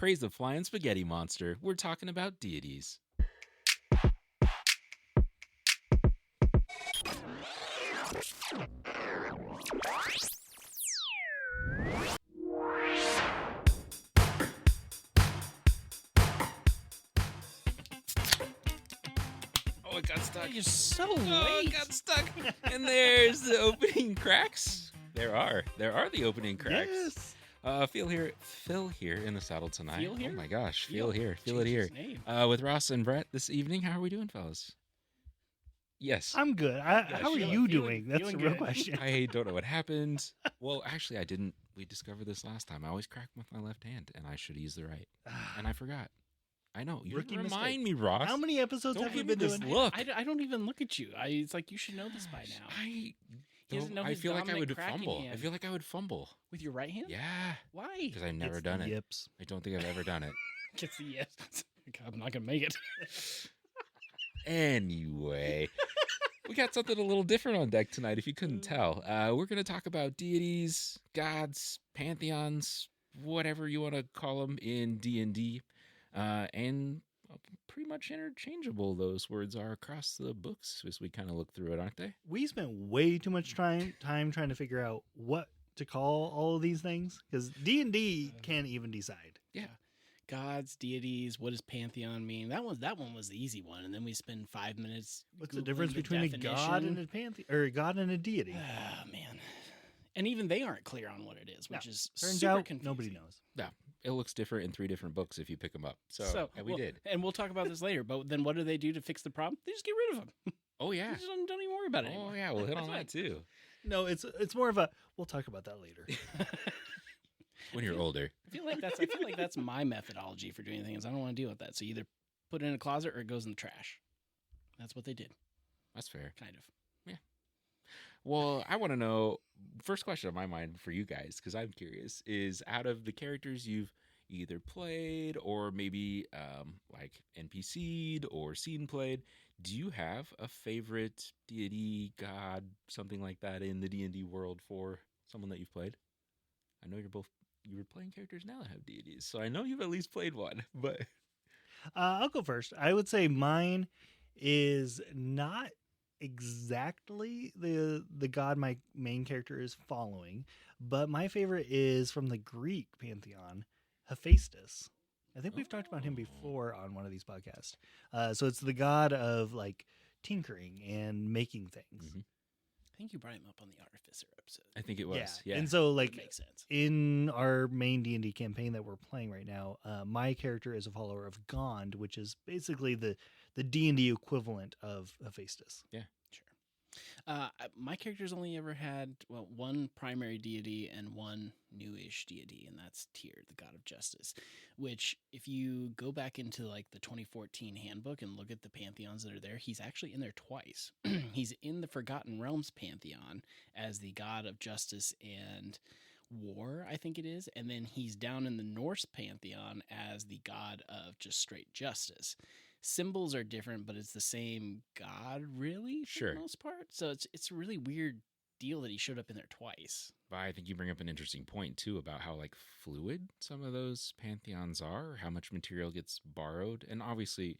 Praise the flying spaghetti monster. We're talking about deities. Oh, it got stuck. You're so Oh, late. it got stuck. And there's the opening cracks. There are the opening cracks. Yes. Phil here in the saddle tonight. Feel here? Oh my gosh, Phil here. Feel it Changed here. his name. With Ross and Brett this evening. How are we doing, fellas? Yes. I'm good. How are you doing? That's feeling the real good. question. I don't know what happened. Well, actually, I didn't. We discovered this last time. I always crack with my left hand, and I should use the right. And I forgot. I know. You Rookie remind mistake. me, Ross. How many episodes Don't have you give me been this doing? look. I don't even look at you. It's like you should know this by now. I He doesn't know I his feel like I dominant would cracking fumble. I hand. feel like I would fumble. With your right hand? Yeah, Why? because I've never It's done the it. Yips. I don't think I've ever done it. Gets the yes. I'm not gonna make it. Anyway, we got something a little different on deck tonight, if you couldn't tell. We're going to talk about deities, gods, pantheons, whatever you want to call them in D&D. And pretty much interchangeable those words are across the books as we kind of look through it, aren't they? We spent way too much time trying to figure out what to call all of these things because D&D can't even decide. Yeah. Gods, deities. What does pantheon mean? That one was the easy one, and then we spend 5 minutes. What's the Googling difference between a god definition. and a pantheon or a god and a deity? Ah, man. And even they aren't clear on what it is, which is Turns super out confusing. nobody knows. Yeah. It looks different in 3 different books if you pick them up. So and we well, did. And we'll talk about this later. But then what do they do to fix the problem? They just get rid of them. Oh, yeah. Just don't even worry about it Oh, anymore. yeah. We'll hit on That's that too. No, it's more of a we'll talk about that later. When you're older. I feel like that's my methodology for doing things. I don't want to deal with that. So you either put it in a closet or it goes in the trash. That's what they did, That's fair. kind of. Well, I want to know, first question on my mind for you guys, because I'm curious, is out of the characters you've either played or maybe like NPC'd or seen played, do you have a favorite deity, god, something like that in the D&D world for someone that you've played? I know you're playing characters now that have deities, so I know you've at least played one, but... I'll go first. I would say mine is not exactly the god my main character is following, but my favorite is from the Greek pantheon, Hephaestus. I think we've talked about him before on one of these podcasts. So it's the god of like tinkering and making things. Mhm. I think you brought him up on the Artificer episode. I think it was, yeah. And so That like makes sense. in our main D&D campaign that we're playing right now, my character is a follower of Gond, which is basically the D&D equivalent of Hephaestus. Sure. My character's only ever had one primary deity and one newish deity, and that's Tyr, the god of justice. Which, if you go back into like the 2014 handbook and look at the pantheons that are there, he's actually in there twice. He's in the Forgotten Realms pantheon as the god of justice and war, I think it is, and then he's down in the Norse pantheon as the god of just straight justice. Symbols are different, but it's the same god, really, for Sure. the most part. So it's a really weird deal that he showed up in there twice. But I think you bring up an interesting point too about how like fluid some of those pantheons are, how much material gets borrowed, and obviously,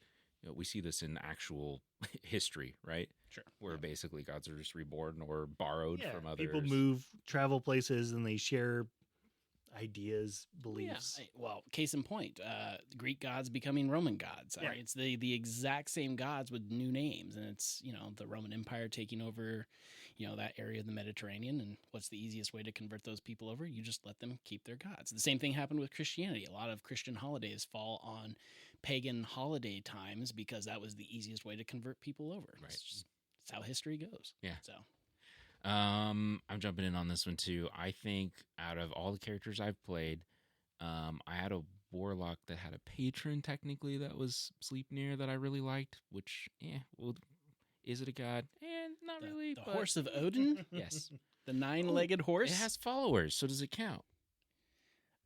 we see this in actual history, right? Sure. Where basically gods are just reborn or borrowed from others. People move, travel places, and they share ideas, beliefs. Well, case in point, Greek gods becoming Roman gods. I Yeah. mean, it's the exact same gods with new names, and it's the Roman Empire taking over, that area of the Mediterranean. And what's the easiest way to convert those people over? You just let them keep their gods. The same thing happened with Christianity. A lot of Christian holidays fall on pagan holiday times because that was the easiest way to convert people over. Right. It's how history goes. Yeah. So I'm jumping in on this one too. I think out of all the characters I've played, I had a warlock that had a patron technically that was Sleipnir that I really liked, which, well, is it a god? Not really. the but horse of Odin, yes. the 9-legged horse. It has followers, so does it count?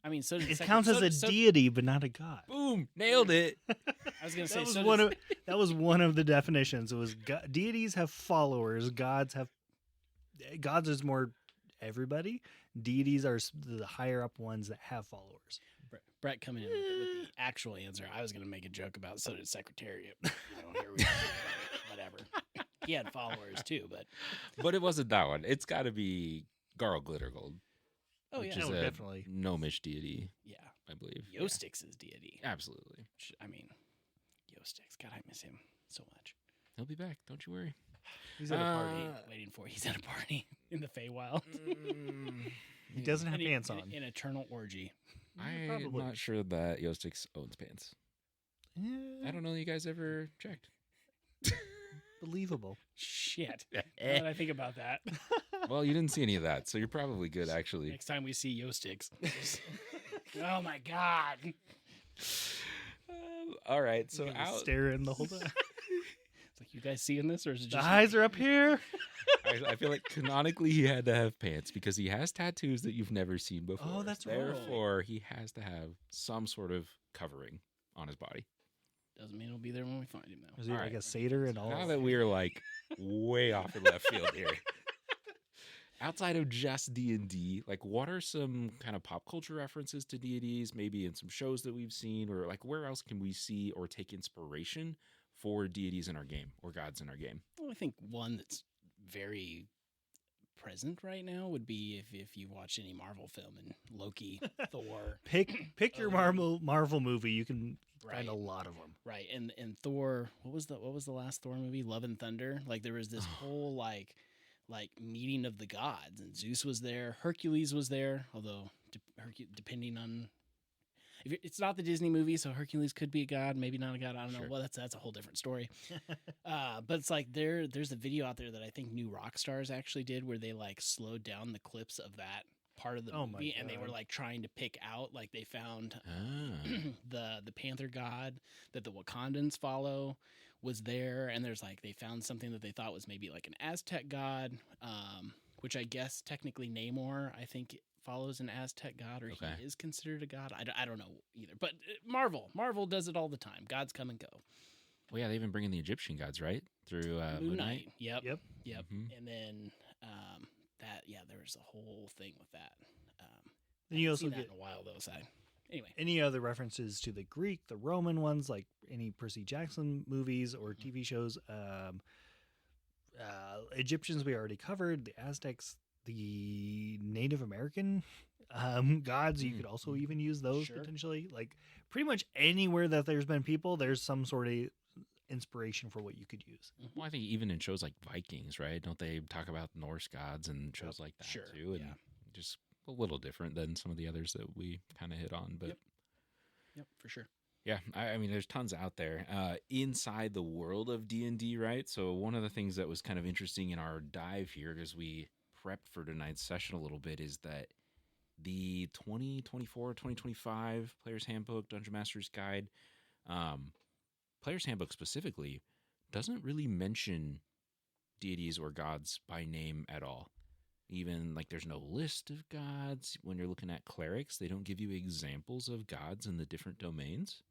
I mean, so does It the counts as a deity, but not a god. Boom! Nailed it. I was going to say That was so one does- of that was one of the definitions. It was deities have followers. Gods is more everybody. Deities are the higher up ones that have followers. Brett coming in with the actual answer. I was going to make a joke about so did Secretariat. Here we go. Whatever. He had followers too, But it wasn't that one. It's got to be Garl Glittergold, oh which yeah, is No, a definitely. gnomish deity, yeah. I believe. Yostix's deity. Yeah, absolutely. I mean, Yostix. God, I miss him so much. He'll be back. Don't you worry. He's at a party. Waiting for. He's at a party in the Feywild. He doesn't have An- pants an- on. An eternal orgy. I'm Probably. not sure that Yostix owns pants. I don't know that you guys ever checked. Believable. Shit. Now that I think about that. Well, you didn't see any of that, so you're probably good, actually. Next time we see Yostix. Oh my god. All right, so So out. staring the whole time. It's like, you guys seeing this, or is it The just eyes are up here. I feel like canonically he had to have pants because he has tattoos that you've never seen before. Oh, that's right. Therefore, he has to have some sort of covering on his body. Doesn't mean he'll be there when we find him, though. Was he All like right. a satyr and all? Now that we're like way off in left field here. Outside of just D&D, like what are some kind of pop culture references to deities, maybe in some shows that we've seen, or like where else can we see or take inspiration for deities in our game or gods in our game? Well, I think one that's very present right now would be if you watch any Marvel film and Loki, Thor, pick your Marvel movie. You can right, find a lot of them. right, and Thor. What was the last Thor movie? Love and Thunder. Like there was this whole like meeting of the gods, and Zeus was there, Hercules was there. Although depending on if it's not the Disney movie, so Hercules could be a god, maybe not a god. I don't know. Sure. Well, that's a whole different story. But it's like there's a video out there that I think New Rockstars actually did where they like slowed down the clips of that part of the Oh my movie, and they were God. like trying to pick out like they found Ah. the panther god that the Wakandans follow was there, and there's like they found something that they thought was maybe like an Aztec god, which I guess technically Namor I think follows an Aztec god, or Okay. he is considered a god. I don't know either, but Marvel does it all the time. Gods come and go. Well, yeah, they even bring in the Egyptian gods, right? Through Moon Knight. Yep. Yep. Mhm. And then there was a whole thing with that. Then you Haven't also seen that get in a while though. So anyway, any other references to the Greek, the Roman ones, like any Percy Jackson movies or TV shows. Egyptians we already covered. The Aztecs, the Native American gods. You could also even use those Sure. potentially. Like pretty much anywhere that there's been people, there's some sort of inspiration for what you could use. Well, I think even in shows like Vikings, right? Don't they talk about Norse gods and shows like that Sure, too? And yeah. just a little different than some of the others that we kind of hit on. But Yep, for sure. yeah, I mean, there's tons out there inside the world of D&D, right? So one of the things that was kind of interesting in our dive here, as we prepped for tonight's session a little bit, is that the 2024-2025 Player's Handbook, Dungeon Master's Guide, Player's Handbook specifically, doesn't really mention deities or gods by name at all. Even like there's no list of gods. When you're looking at clerics, they don't give you examples of gods in the different domains.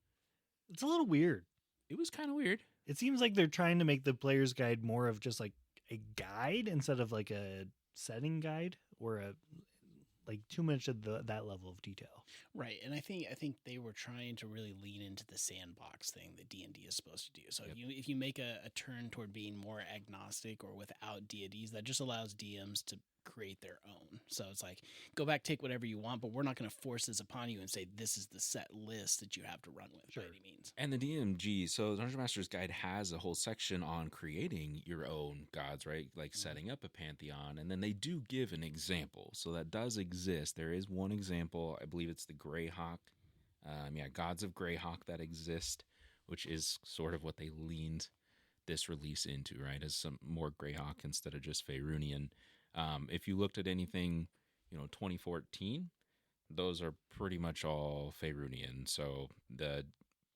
It's a little weird. It was kind of weird. It seems like they're trying to make the player's guide more of just like a guide instead of like a setting guide or a like too much of that level of detail. Right, and I think they were trying to really lean into the sandbox thing that D&D is supposed to do. So Yep. if you make a turn toward being more agnostic or without deities, that just allows DMs to create their own. So it's like, go back, take whatever you want, but we're not going to force this upon you and say this is the set list that you have to run with by any means. And the DMG, so Dungeon Master's Guide has a whole section on creating your own gods, right? Like setting up a pantheon. And then they do give an example. So that does exist. There is one example. I believe it's the Greyhawk. Gods of Greyhawk that exist, which is sort of what they leaned this release into, right? As some more Greyhawk instead of just Faerûnian. If you looked at anything, 2014, those are pretty much all Faerûnian. So the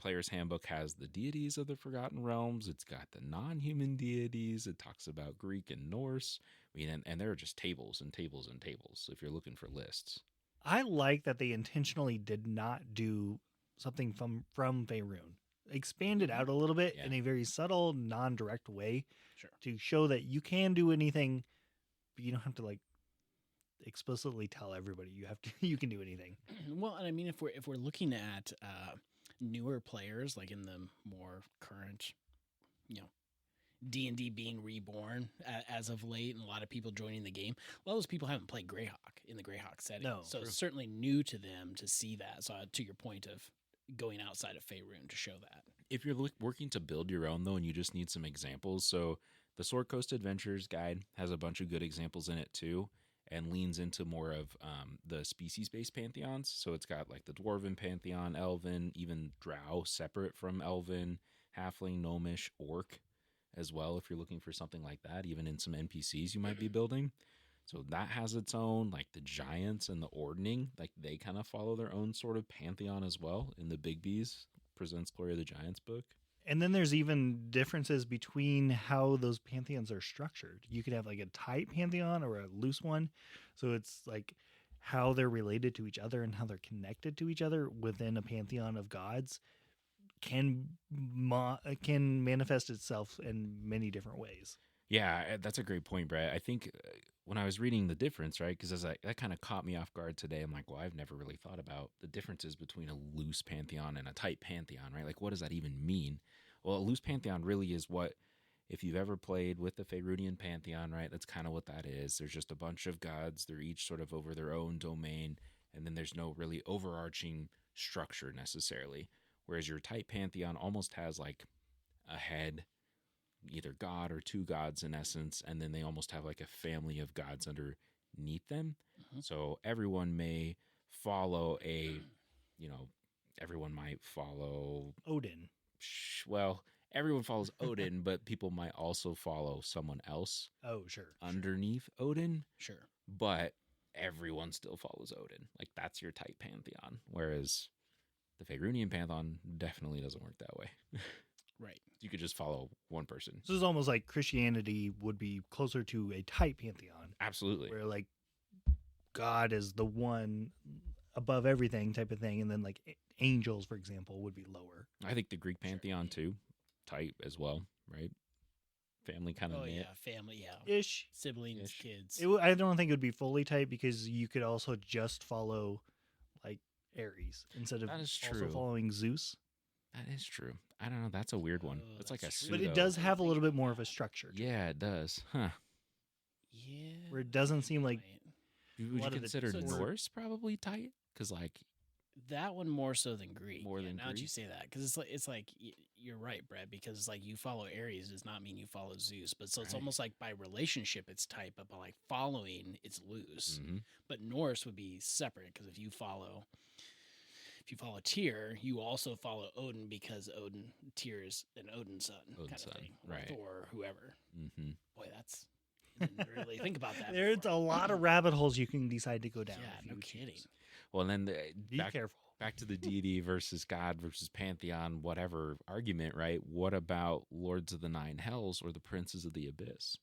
Player's Handbook has the deities of the Forgotten Realms. It's got the non-human deities. It talks about Greek and Norse. And there are just tables and tables and tables if you're looking for lists. I like that they intentionally did not do something from Faerûn. Expand it out a little bit in a very subtle, non-direct way Sure. to show that you can do anything, but you don't have to like explicitly tell everybody you have to you can do anything. Well, and I mean, if we're looking at newer players, like in the more current, you know, D&D being reborn as of late, and a lot of people joining the game, a lot of those people haven't played Greyhawk in the Greyhawk setting. No, so true. it's certainly new to them to see that. So to your point of going outside of Faerûn to show that. If you're working to build your own, though, and you just need some examples, so the Sword Coast Adventures guide has a bunch of good examples in it too, and leans into more of the species-based pantheons. So it's got like the Dwarven pantheon, Elven, even Drow separate from Elven, Halfling, Gnomish, Orc as well, if you're looking for something like that, even in some NPCs you might be building. So that has its own, like the Giants and the Ordning, like they kind of follow their own sort of pantheon as well in the Big B's Presents Glory of the Giants book. And then there's even differences between how those pantheons are structured. You could have like a tight pantheon or a loose one. So it's like how they're related to each other and how they're connected to each other within a pantheon of gods can manifest itself in many different ways. Yeah, that's a great point, Brad. I think when I was reading the difference, right, because that kind of caught me off guard today. I'm like, well, I've never really thought about the differences between a loose pantheon and a tight pantheon, right? Like, what does that even mean? Well, a loose pantheon really is what, if you've ever played with the Faerûnian pantheon, right, that's kind of what that is. There's just a bunch of gods. They're each sort of over their own domain, and then there's no really overarching structure necessarily. Whereas your tight pantheon almost has like a head, either god or two gods in essence, and then they almost have like a family of gods underneath them. Mhm. So everyone may follow everyone might follow Odin. well, everyone follows Odin, but people might also follow someone else Oh, sure. underneath Odin, Sure. but everyone still follows Odin. Like that's your tight pantheon. Whereas the Faerûnian pantheon definitely doesn't work that way. Right. You could just follow one person. So it's almost like Christianity would be closer to a tight pantheon, Absolutely. where like God is the one above everything type of thing, and then like angels, for example, would be lower. I think the Greek pantheon too, tight as well, right? Family kind of Oh knit. yeah, family, yeah, Ish. siblings, Ish. kids. I don't think it would be fully tight because you could also just follow like Ares instead of That is also true. following Zeus. That is true. I don't know. That's a weird one. Oh, It's like a that's true. But pseudo. it does have a little bit more of a structure. to it, Yeah, it does. Huh. Yeah. Where it doesn't seem like Would A you lot of the- consider so it's- Norse probably tight? Because like that one more so than Greek. More Yeah, than now that you Greek? say that, because it's like you're right, Brett. Because it's like you follow Ares does not mean you follow Zeus, but so it's Right. almost like by relationship it's tight, but by like following it's loose. mhm. But Norse would be separate because if you follow Tyr, you also follow Odin because Tyr is an Odin son Odin kind son, of thing, right. or whoever. Mhm. Boy, that's I didn't really think about that. there's a before. lot of rabbit holes you can decide to go down. Yeah, if no you kidding. choose. Well, and then Be back careful. back to the deity versus God versus pantheon, whatever argument, right? What about Lords of the Nine Hells or the Princes of the Abyss?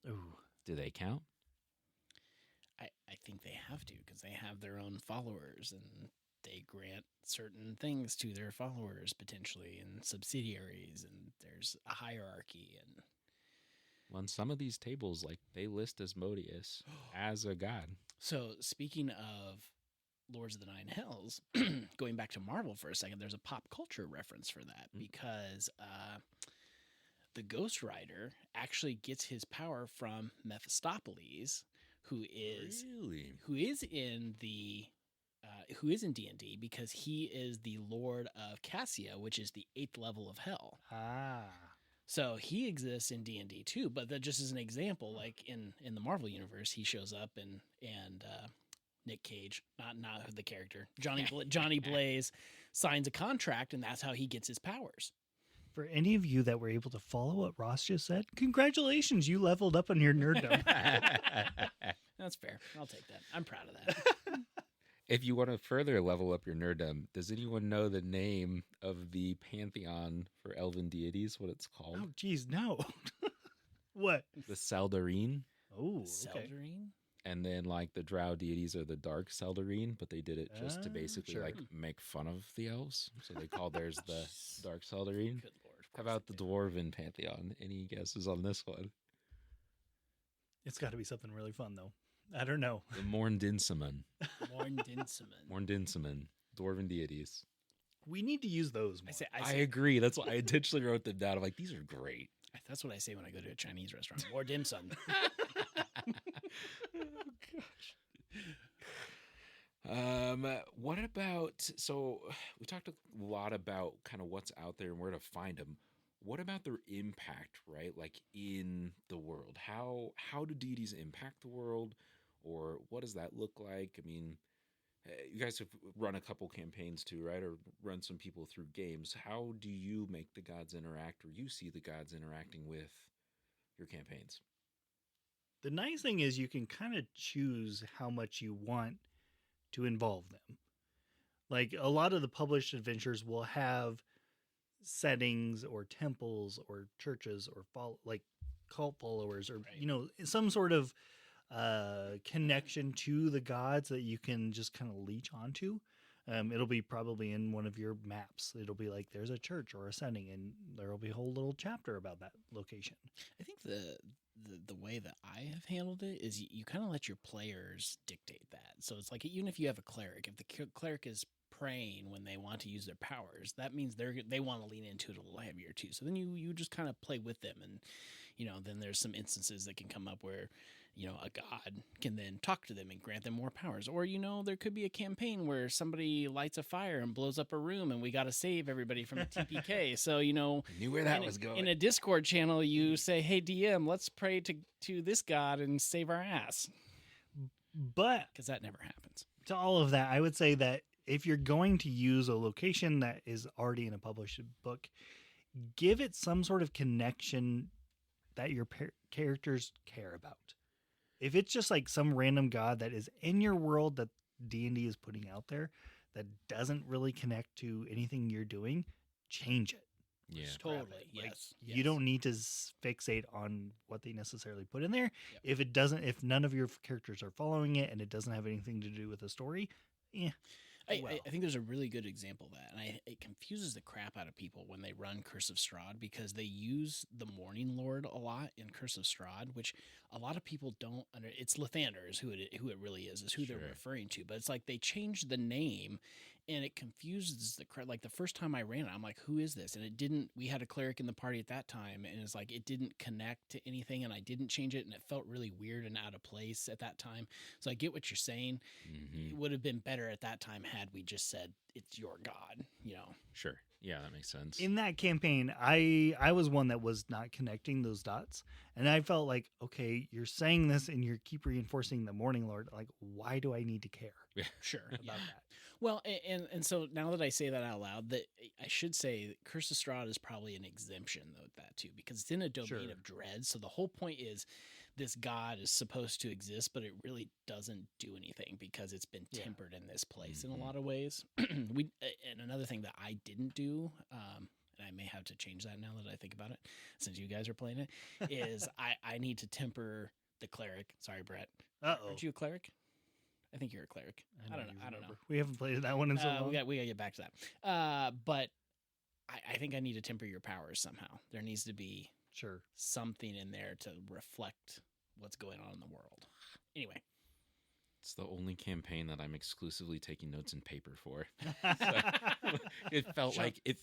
Ooh. Do they count? I think they have to because they have their own followers and they grant certain things to their followers potentially and subsidiaries and there's a hierarchy and Well, on some of these tables, like they list Asmodeus as a god. so speaking of Lords of the Nine Hells, going back to Marvel for a second, there's a pop culture reference for that because the Ghost Rider actually gets his power from Mephistopheles, who is in the who is in D&D because he is the Lord of Cassia, which is the 8th level of hell. Ah. So he exists in D&D too, but that just as an example, like in the Marvel universe, he shows up and Nick Cage, not the character, Johnny Blaze signs a contract and that's how he gets his powers. For any of you that were able to follow what Ross just said, congratulations, you leveled up on your nerddom. That's fair. I'll take that. I'm proud of that. If you want to further level up your nerddom, does anyone know the name of the pantheon for elven deities? What it's called? Oh, geez, no. What? The Saldarine. Oh, okay. Seldarine? And then like the drow deities are the dark Saldarine, but they did it just to basically sure. like make fun of the elves. So they called theirs the dark Saldarine. Good lord. of How course about they the did. dwarven pantheon? Any guesses on this one? It's got to be something really fun, though. I don't know. The Morndinsaman. Morndinsaman. Morndinsaman. Dwarven deities. We need to use those more. I agree. That's why I intentionally wrote them down. I'm like, these are great. That's what I say when I go to a Chinese restaurant. More dim sum. What about, so we talked a lot about kind of what's out there and where to find them. What about their impact, right? Like in the world, how do deities impact the world, or what does that look like? I mean, you guys have run a couple campaigns too, right? Or run some people through games. How do you make the gods interact, or you see the gods interacting with your campaigns? The nice thing is you can kind of choose how much you want to involve them. Like a lot of the published adventures will have settings or temples or churches or like cult followers or some sort of connection to the gods that you can just kind of leech onto. It'll be probably in one of your maps. It'll be like there's a church or a setting, and there'll be a whole little chapter about that location. I think the way that I have handled it is you kind of let your players dictate that. So it's like, even if you have a cleric, if the cleric is praying when they want to use their powers, that means they want to lean into it a little heavier too. So then you just kind of play with them, and then there's some instances that can come up where a god can then talk to them and grant them more powers. Or, there could be a campaign where somebody lights a fire and blows up a room and we got to save everybody from a TPK. So, I knew where that was going. In a Discord channel, you say, hey, DM, let's pray to this god and save our ass. But because that never happens. To all of that, I would say that if you're going to use a location that is already in a published book, give it some sort of connection that your characters care about. If it's just like some random god that is in your world that D&D is putting out there that doesn't really connect to anything you're doing, change it. Yeah, totally. Like, Yes. You don't need to fixate on what they necessarily put in there. Yep. If none of your characters are following it and it doesn't have anything to do with the story, I think there's a really good example of that, and it confuses the crap out of people when they run Curse of Strahd, because they use the Morning Lord a lot in Curse of Strahd, which a lot of people don't it's Lathander is who it really is who Sure. they're referring to, but it's like they changed the name, and it confuses the crap. Like the first time I ran it, I'm like, who is this? And it didn't. We had a cleric in the party at that time, and it's like it didn't connect to anything, and I didn't change it, and it felt really weird and out of place at that time. So I get what you're saying. Mm-hmm. It would have been better at that time had we just said it's your god, Sure. Yeah, that makes sense. in that campaign, I was one that was not connecting those dots, and I felt like, okay, you're saying this and you keep reinforcing the Morning Lord. Like, why do I need to care Sure. about Yeah. that? Well, and so now that I say that out loud, that I should say that Curse of Strahd is probably an exemption though with that too, because it's in a domain Sure. of dread. So the whole point is this god is supposed to exist, but it really doesn't do anything because it's been tempered in this place in a lot of ways. And another thing that I didn't do, and I may have to change that now that I think about it, since you guys are playing it, is I need to temper the cleric. Sorry, Brett. Uh-oh. Aren't you a cleric? I think you're a cleric. I don't know. We haven't played that one in so long. We got to get back to that. But I think I need to temper your powers somehow. There needs to be Sure. something in there to reflect what's going on in the world. Anyway. It's the only campaign that I'm exclusively taking notes in paper for. It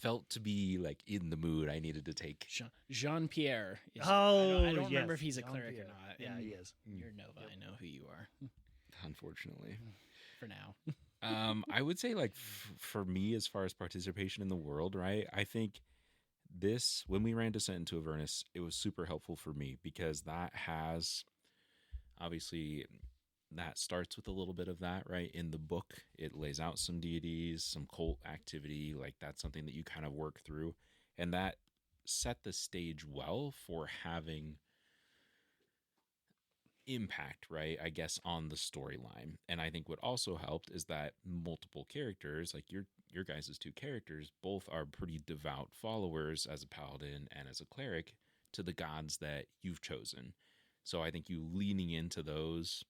felt to be like in the mood I needed to take. Jean-Pierre. I don't remember if he's a cleric or not. Yeah, he is. You're Nova. I know who you are. Unfortunately. For now. I would say like for me, as far as participation in the world, right? I think when we ran Descent into Avernus, it was super helpful for me because that has obviously that starts with a little bit of that, right? In the book, it lays out some deities, some cult activity, like that's something that you kind of work through. And that set the stage well for having impact, right? I guess on the storyline. And I think what also helped is that multiple characters, like your guys' two characters, both are pretty devout followers as a paladin and as a cleric to the gods that you've chosen. So I think you leaning into those,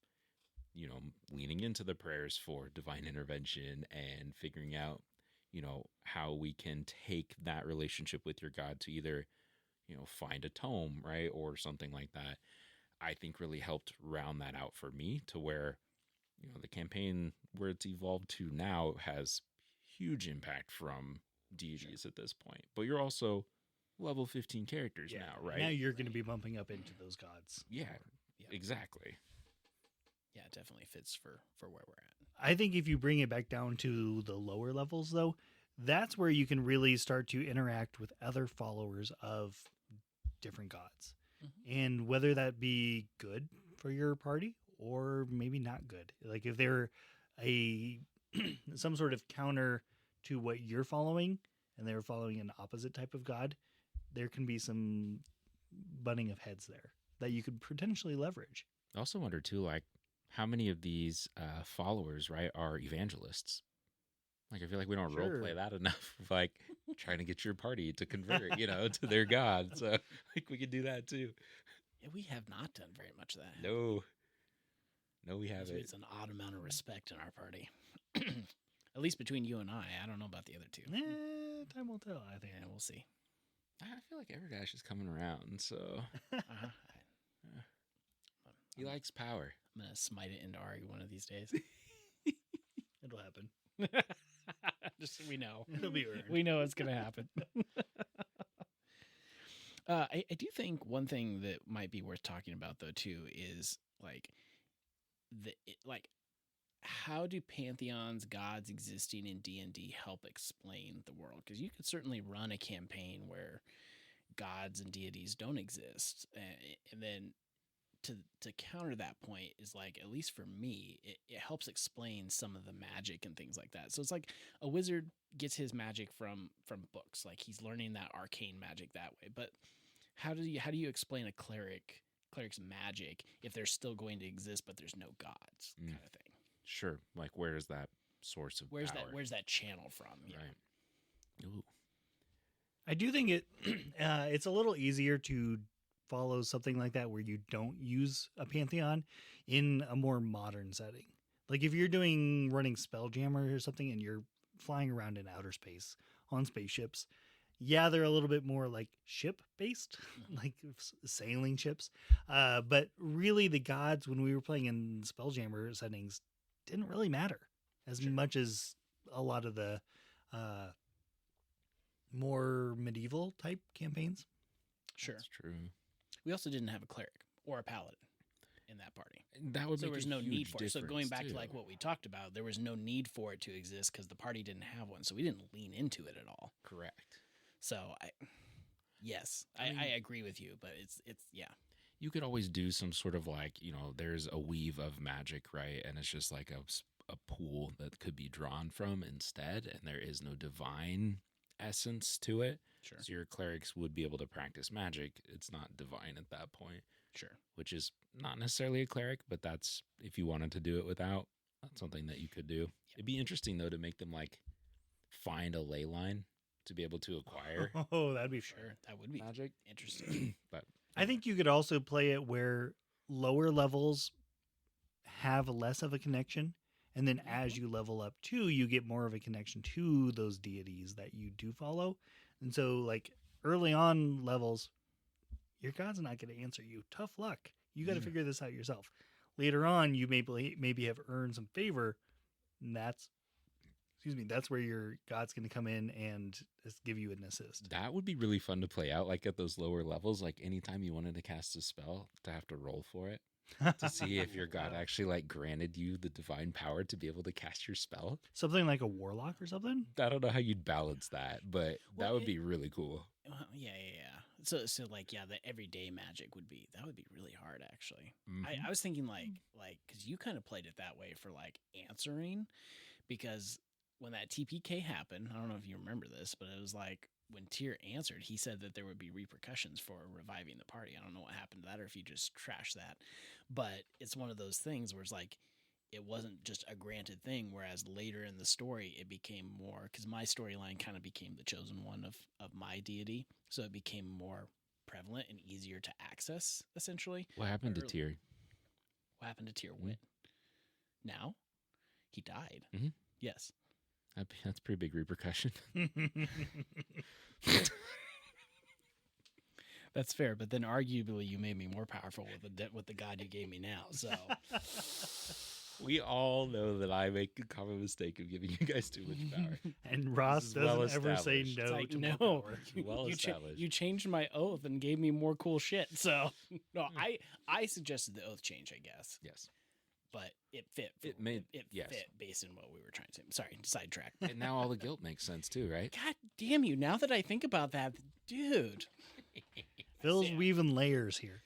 leaning into the prayers for divine intervention and figuring out, how we can take that relationship with your god to either, find a tome, right? Or something like that. I think really helped round that out for me to where, the campaign where it's evolved to now has huge impact from deities at this point. But you're also level 15 characters now, right? Now you're going to be bumping up into those gods. Yeah, Yeah. exactly. Yeah, it definitely fits for where we're at. I think if you bring it back down to the lower levels, though, that's where you can really start to interact with other followers of different gods. And whether that be good for your party or maybe not good. Like if they're a some sort of counter to what you're following and they're following an opposite type of god, there can be some butting of heads there that you could potentially leverage. I also wonder too, like, how many of these followers, right, are evangelists? Like, I feel like we don't role play that enough. Like, trying to get your party to convert, to their god. So, like, we could do that too. Yeah, we have not done very much of that. No, we haven't. It's an odd amount of respect in our party. At least between you and I. I don't know about the other two. Time will tell, I think. Yeah, we'll see. I feel like Everdash is coming around, so he likes power. I'm gonna smite it into Ari one of these days. It'll happen. Just we know. It'll be earned. We know it's gonna happen. I do think one thing that might be worth talking about though too is how do pantheons, gods existing in D&D help explain the world? Because you could certainly run a campaign where gods and deities don't exist, and then to counter that point is like, at least for me, it helps explain some of the magic and things like that. So it's like a wizard gets his magic from books, like he's learning that arcane magic that way. But how do you explain a cleric's magic if they're still going to exist but there's no gods, kind of thing? Sure. Like, where is that source of where's power? Where's that channel from? Yeah. Right. Ooh. I do think it's a little easier to follow something like that where you don't use a pantheon in a more modern setting. Like if you're running Spelljammer or something and you're flying around in outer space on spaceships, yeah, they're a little bit more like ship based, like sailing ships. But really the gods, when we were playing in Spelljammer settings, didn't really matter as much as a lot of the more medieval type campaigns. Sure. That's true. We also didn't have a cleric or a paladin in that party. That would So there make was a no huge need for it. So going difference, back to too. like what we talked about, there was no need for it to exist because the party didn't have one. So we didn't lean into it at all. Correct. So I agree with you, but it's yeah. You could always do some sort of like, there's a weave of magic, right? And it's just like a pool that could be drawn from instead, and there is no divine essence to it. Sure. So your clerics would be able to practice magic. It's not divine at that point. Sure. Which is not necessarily a cleric, but that's, if you wanted to do it without, that's something that you could do. It'd be interesting though to make them like find a ley line to be able to acquire Oh, that'd be fun. Sure. That would be magic. interesting. But I think you could also play it where lower levels have less of a connection. And then as you level up too, you get more of a connection to those deities that you do follow. And so like early on levels, your god's not going to answer you. Tough luck. You got to figure this out yourself. Later on, you maybe have earned some favor. And that's where your god's going to come in and just give you an assist. that would be really fun to play out, like at those lower levels. Like anytime you wanted to cast a spell, to have to roll for it to see if your god actually like granted you the divine power to be able to cast your spell. Something like a warlock or something? I don't know how you'd balance that, but that would be really cool. Well, yeah. So like, yeah, the everyday magic would be really hard actually. Mhm. I was thinking like because you kind of played it that way for like answering, because when that TPK happened, I don't know if you remember this, but it was like when Tyr answered, he said that there would be repercussions for reviving the party. I don't know what happened to that or if you just trashed that, but it's one of those things where it's like it wasn't just a granted thing, whereas later in the story it became more, because my storyline kind of became the chosen one of my deity, so it became more prevalent and easier to access essentially. What happened to Early- Tyr? What happened to Tyr? When? Now? He died. Mhm. Yes. That's pretty big repercussion. That's fair, but then arguably you made me more powerful with the god you gave me now. So We all know that I make a common mistake of giving you guys too much power. And Ross is doesn't well ever say established. no It's like, to no, more power. Well established. you changed my oath and gave me more cool shit. So no, I suggested the oath change, I guess, Yes. but it fit. It made- it yes. fit based on what we were trying to say. Sorry, sidetrack. And now all the guilt makes sense too, right? God damn you! Now that I think about that, dude. Phil's Yeah. weaving layers here.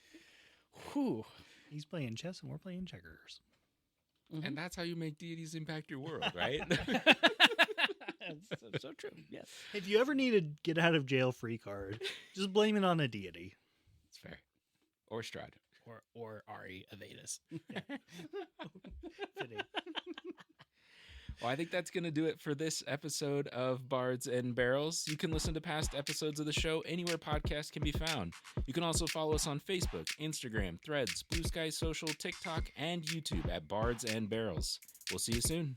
Whew. He's playing chess and we're playing checkers. And that's how you make deities impact your world, right? That's so true. Yes. If you ever need a get out of jail free card, just blame it on a deity. It's fair. Or Strahd. Or Ari Avedis. Fitting. Well, I think that's going to do it for this episode of Bards and Barrels. You can listen to past episodes of the show anywhere podcasts can be found. You can also follow us on Facebook, Instagram, Threads, Blue Sky Social, TikTok, and YouTube at Bards and Barrels. We'll see you soon.